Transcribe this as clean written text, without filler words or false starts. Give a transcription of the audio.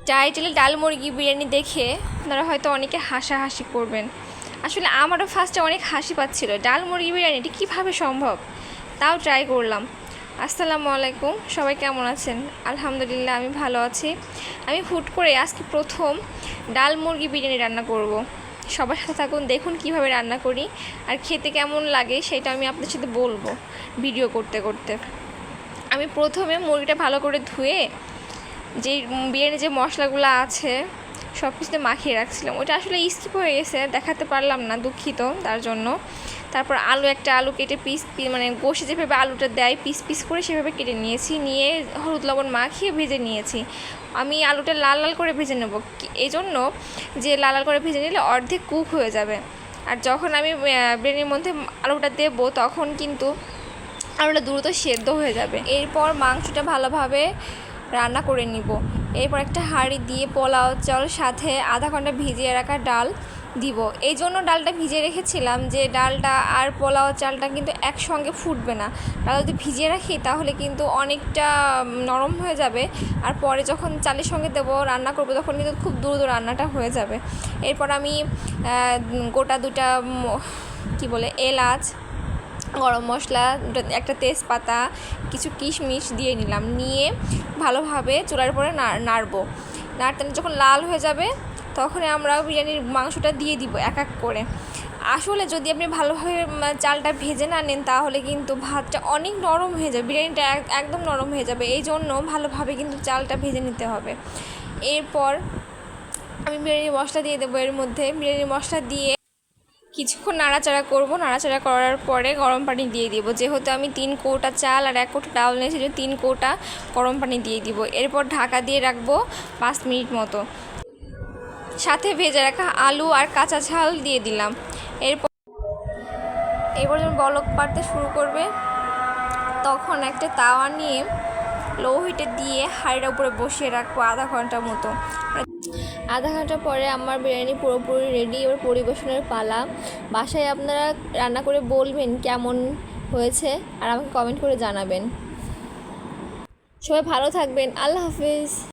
টাইটেলে ডাল মুরগি বিরিয়ানি দেখে আপনারা হয়তো অনেকে হাসাহাসি করবেন। আসলে আমারও ফার্স্টে অনেক হাসি পাচ্ছিল, ডাল মুরগি বিরিয়ানিটি কীভাবে সম্ভব। তাও ট্রাই করলাম। আসসালামু আলাইকুম, সবাই কেমন আছেন? আলহামদুলিল্লাহ আমি ভালো আছি। আমি হুট করে আজকে প্রথম ডাল মুরগি বিরিয়ানি রান্না করব। সবার সাথে থাকুন, দেখুন কিভাবে রান্না করি আর খেতে কেমন লাগে সেটা আমি আপনাদের সাথে বলবো ভিডিও করতে করতে। আমি প্রথমে মুরগিটা ভালো করে ধুয়ে যে বিরিয়ানি যে মশলাগুলো আছে সব কিছুতে মাখিয়ে রাখছিলাম, ওটা আসলে স্কিপ হয়ে গেছে, দেখাতে পারলাম না, দুঃখিত তার জন্য। তারপর একটা আলু কেটে পিস মানে কষে যেভাবে আলুটা দেয় পিস পিস করে সেভাবে কেটে নিয়েছি, নিয়ে হলুদ লবণ মাখিয়ে ভেজে নিয়েছি। আমি আলুটা লাল লাল করে ভেজে নেব, এই জন্য যে লাল লাল করে ভেজে নিলে অর্ধেক কুক হয়ে যাবে। আর যখন আমি বিরিয়ানির মধ্যে আলুটা দেবো তখন কিন্তু আলুটা দ্রুত সেদ্ধ হয়ে যাবে। এরপর মাংসটা ভালোভাবে রান্না করে নিব। এরপর একটা হাঁড়ি দিয়ে পোলাও চাল সাথে আধা ঘন্টা ভিজিয়ে রাখা ডাল দিব। এই জন্য ডালটা ভিজিয়ে রেখেছিলাম যে ডালটা আর পোলাও চালটা কিন্তু একসঙ্গে ফুটবে না। ডাল যদি ভিজিয়ে রাখি তাহলে কিন্তু অনেকটা নরম হয়ে যাবে, আর পরে যখন চালের সঙ্গে দেবো রান্না করবো তখন কিন্তু খুব দ্রুত রান্নাটা হয়ে যাবে। এরপর আমি গোটা দুটা এলাচ, গরম মশলা, একটা তেজপাতা, কিছু কিশমিশ দিয়ে নিলাম, নিয়ে ভালোভাবে চুলার উপরে নাড়বো। নাড়তে যখন লাল হয়ে যাবে তখন আমরা বিরিয়ানির মাংসটা দিয়ে দিব এক এক করে। আসলে যদি আপনি ভালোভাবে চালটা ভেজে না নেন তাহলে কিন্তু ভাতটা অনেক নরম হয়ে যাবে, বিরিয়ানিটা একদম নরম হয়ে যাবে। এই জন্য ভালোভাবে কিন্তু চালটা ভেজে নিতে হবে। এরপর আমি বিরিয়ানির মশলা দিয়ে দেবো, এর মধ্যে বিরিয়ানির মশলা দিয়ে কিছুক্ষণ নাড়াচাড়া করব। নাড়াচাড়া করার পরে গরম পানি দিয়ে দিব। যেহেতু আমি 3 কৌটা চাল আর 1 কৌটা ডাল নিয়েছি, 3 কৌটা গরম পানি দিয়ে দিব। এরপর ঢাকা দিয়ে রাখবো 5 মিনিট মতো। সাথে ভেজে রাখা আলু আর কাঁচা ঝাল দিয়ে দিলাম। এরপর যখন বলক পাড়তে শুরু করবে তখন একটা তাওয়া নিয়ে লো হিটে দিয়ে হাঁড়ির উপরে বসিয়ে রাখবো আধা ঘন্টা মতো। আধা ঘন্টা পরে আমার বিরিয়ানি পুরোপুরি রেডি। এবার পরিবেশনের পালা। বাসায় আপনারা রান্না করে বলবেন কেমন হয়েছে আর আমাকে কমেন্ট করে জানাবেন। সবাই ভালো থাকবেন। আল্লাহ হাফিজ।